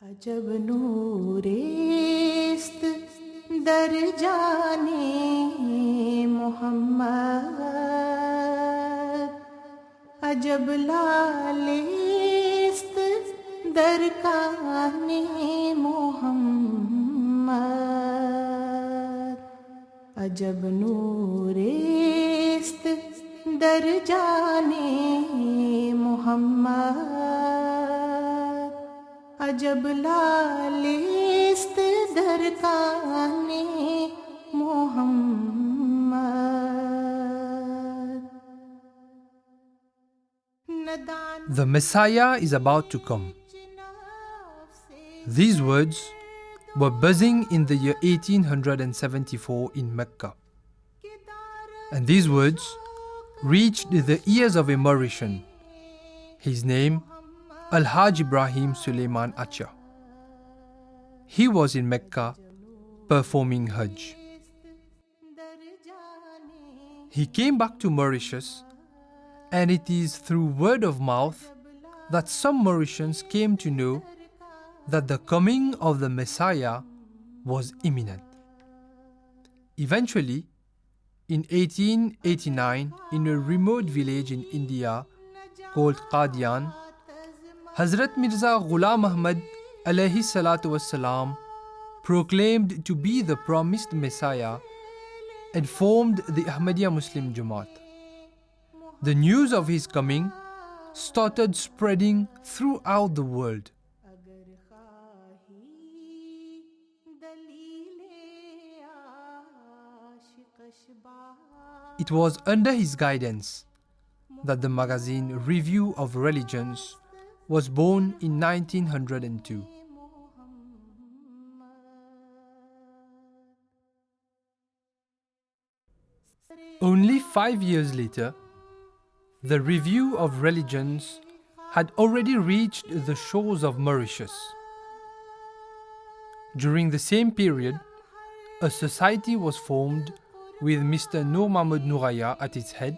अजब नूरेस्त दर जाने मोहम्मद, अजब लालेस्त दर काने मोहम्मद, अजब नूरेस्त दर जाने मोहम्मद, अजब लालेस्त दर काने Mohammad. The Messiah is about to come. These words were buzzing in the year 1874 in Mecca. And these words reached the ears of a Mauritian, his name Al-Haj Ibrahim Suleiman Acha. He was in Mecca performing Hajj. He came back to Mauritius, and it is through word of mouth that some Mauritians came to know that the coming of the Messiah was imminent. Eventually, in 1889, in a remote village in India called Qadian, Hazrat Mirza Ghulam Ahmad alayhi salatu wassalam proclaimed to be the promised Messiah and formed the Ahmadiyya Muslim Jamaat. The news of his coming started spreading throughout the world. It was under his guidance that the magazine Review of Religions was born in 1902. Only 5 years later, the Review of Religions had already reached the shores of Mauritius. During the same period, a society was formed with Mr. Noor Mahmud Nooraya at its head,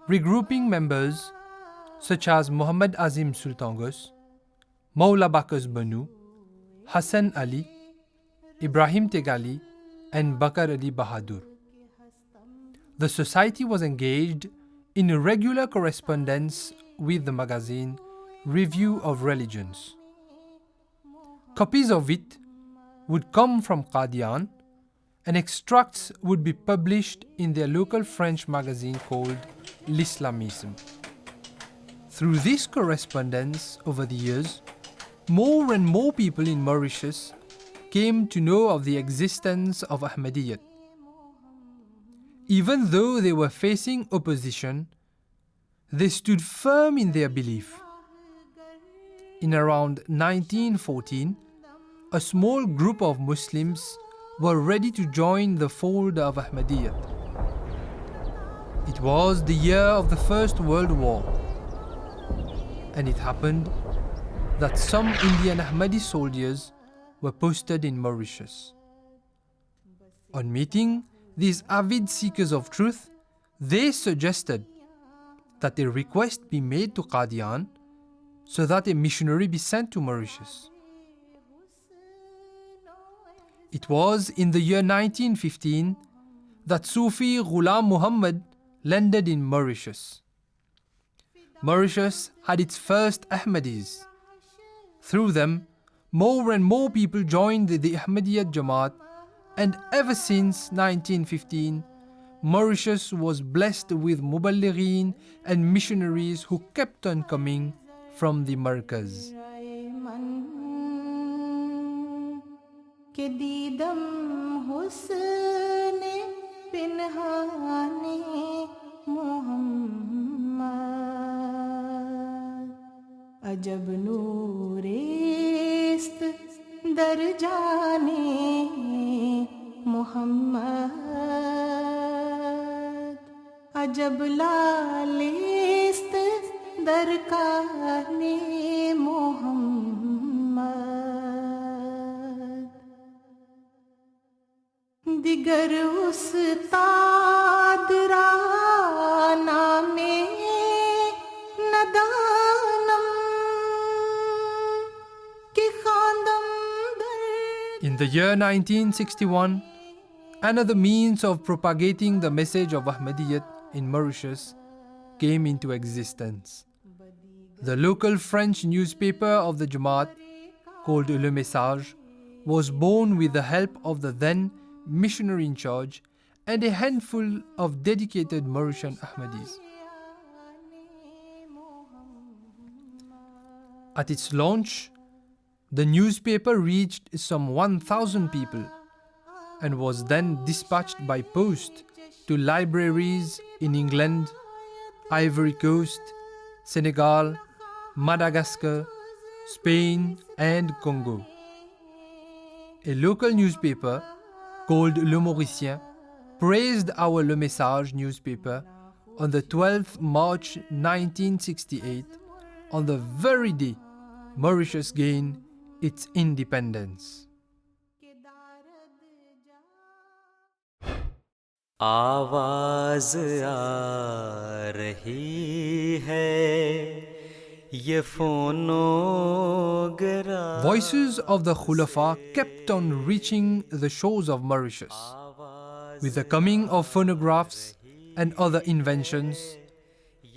regrouping members such as Muhammad Azim Sultangos, Maula Bakas Banu, Hassan Ali, Ibrahim Tegali, and Bakar Ali Bahadur. The society was engaged in a regular correspondence with the magazine Review of Religions. Copies of it would come from Qadian, and extracts would be published in their local French magazine called L'Islamisme. Through this correspondence over the years, more and more people in Mauritius came to know of the existence of Ahmadiyya. Even though they were facing opposition, they stood firm in their belief. In around 1914, a small group of Muslims were ready to join the fold of Ahmadiyya. It was the year of the First World War, and it happened that some Indian Ahmadi soldiers were posted in Mauritius. On meeting these avid seekers of truth, they suggested that a request be made to Qadian so that a missionary be sent to Mauritius. It was in the year 1915 that Sufi Ghulam Muhammad landed in Mauritius. Mauritius had its first Ahmadis. Through them, more and more people joined the Ahmadiyya Jamaat, and ever since 1915, Mauritius was blessed with muballighin and missionaries who kept on coming from the Markaz. के दीदम हुस्ने पिन्हाने मोहम्मद, अजब नूरेस्त दर जाने मोहम्मद, अजब लालेस्त दर काने मोहम्मद, दिगर उस्ताद राना में नदानम के Khan In the year 1961, another means of propagating the message of Ahmadiyyat in Mauritius came into existence. The local French newspaper of the Jamaat, called Le Message, was born with the help of the then missionary in charge and a handful of dedicated Mauritian Ahmadis. At its launch, the newspaper reached some 1,000 people and was then dispatched by post to libraries in England, Ivory Coast, Senegal, Madagascar, Spain and Congo. A local newspaper called Le Mauricien praised our Le Message newspaper on the 12th March 1968, on the very day Mauritius gained its independence. आवाज़ आ रही है ये phonograph. Voices of the Khulafa kept on reaching the shores of Mauritius. With the coming of phonographs and other inventions,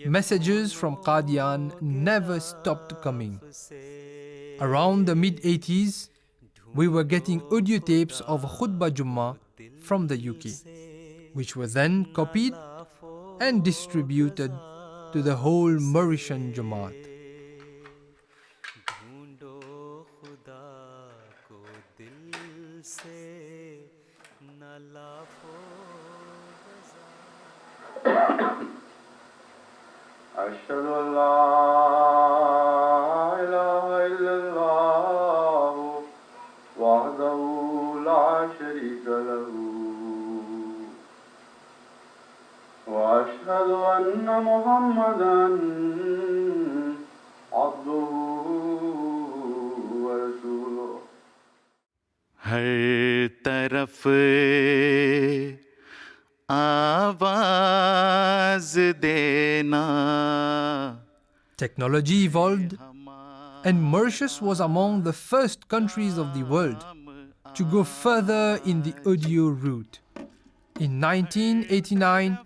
messages from Qadian never stopped coming. Around the mid-80s, we were getting audio tapes of Khutbah Jummah from the UK, which were then copied and distributed to the whole Mauritian Jamaat. أشهد أن لا إله إلا الله وحده لا شريك له وأشهد أن محمدا عبده ورسوله. हर तरफ आवाज देना. Technology evolved, and Mauritius was among the first countries of the world to go further in the audio route. In 1989,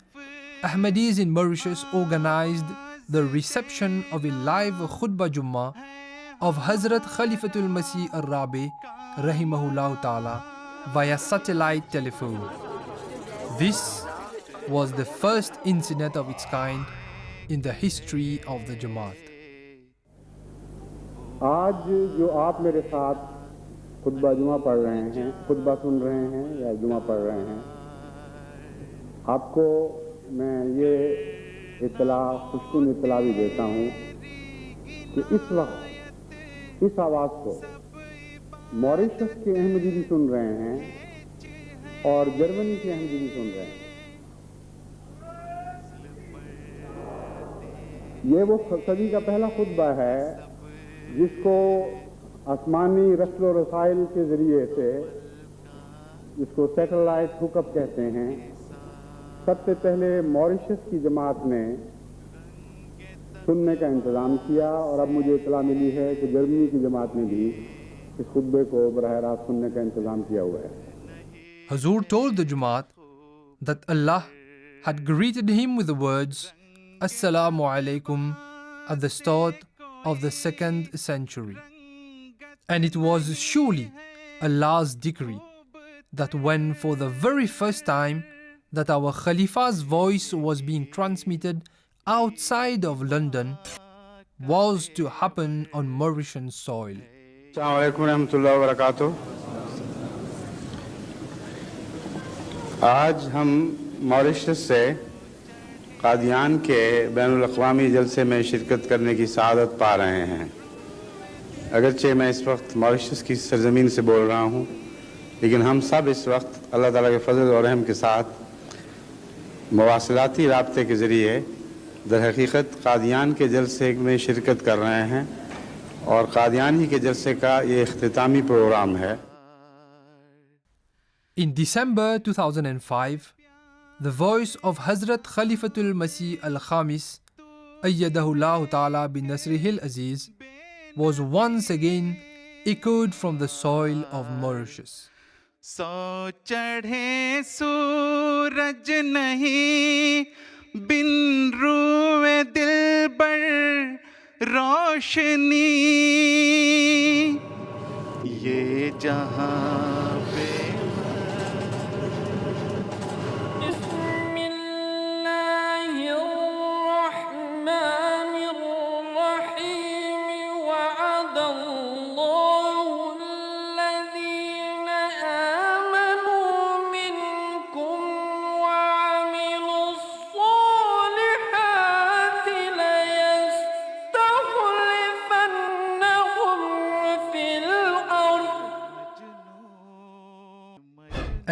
Ahmadis in Mauritius organized the reception of a live Khutbah Jummah of Hazrat Khalifatul Masih al-Rabi rahimahullah ta'ala via satellite telephone. This was the first incident of its kind in the history of the Jamaat. आज जो आप मेरे साथ खुतबा जुमा पढ़ रहे हैं, खुतबा सुन रहे हैं या जुमा पढ़ रहे हैं, आपको मैं ये इत्तला, खुशकुन इत्तला भी देता हूँ कि इस वक्त इस आवाज़ को मॉरिशस के अहमदी भी सुन रहे हैं और जर्मनी के अहमदी भी सुन रहे हैं. ये वो सदी का पहला खुतबा है जिसको आसमानी रस्ल और रसाइल के ज़रिए से, जिसको सैटेलाइट हुकअप कहते हैं, सबसे पहले मॉरिशस की जमात ने सुनने का इंतज़ाम किया और अब मुझे इत्तला मिली है कि जर्मनी की जमात ने भी इस खुतबे को बराह रास्त सुनने का इंतज़ाम किया हुआ है. Hazur told the Jamaat that Allah had greeted him with the words Assalamu alaikum at the start of the 2nd century. And it was surely Allah's decree that when for the very first time that our Khalifa's voice was being transmitted outside of London was to happen on Mauritian soil. अस्सलामु अलैकुम रहमतुल्लाहि व बरकातुहू. आज हम Mauritius से कादियान के बैनुल अक़वामी जलसे में शिरकत करने की सआदत पा रहे हैं. अगरचे मैं इस वक्त मॉरिशस की सरज़मीन से बोल रहा हूँ, लेकिन हम सब इस वक्त अल्लाह ताला के फजल और रहम के साथ मवासिलाती राब्ते के ज़रिए दर हकीकत कादियान के जलसे में शिरकत कर रहे हैं और कादियानी के जलसे का ये इख्तितामी प्रोग्राम है. In December 2005, the voice of Hazrat Khalifatul Masih al-Khamis Ayyadahullah Ta'ala bin Nasrihil Aziz was once again echoed from the soil of Mauritius. सो चढ़े सूरज नहीं बिन रुए दिल पर रोशनी ये जहां पे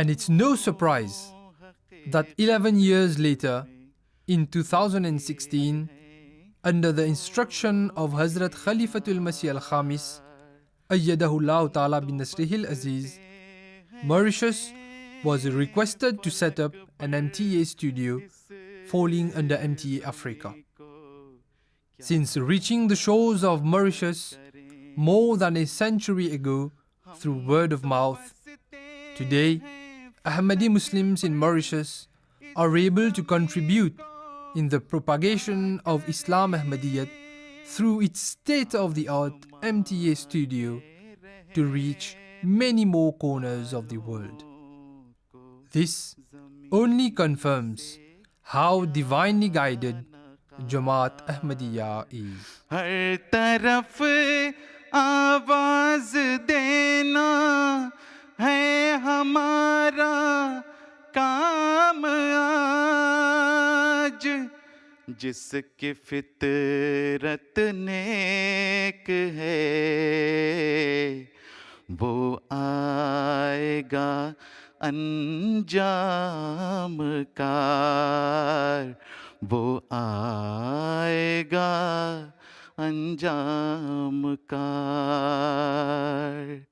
And it's no surprise that 11 years later, in 2016, under the instruction of Hazrat Khalifatul Masih al-Khamis, Ayyadahullah Ta'ala bin Nasrihil Aziz, Mauritius was requested to set up an MTA studio falling under MTA Africa. Since reaching the shores of Mauritius more than a century ago through word of mouth, today Ahmadiyya Muslims in Mauritius are able to contribute in the propagation of Islam Ahmadiyyat through its state-of-the-art MTA studio to reach many more corners of the world. This only confirms how divinely guided Jamaat Ahmadiyya is. हर तरफ आवाज देना है हमारा काम आज जिसकी फितरत नेक है वो आएगा अंजाम कार वो आएगा अंजाम कार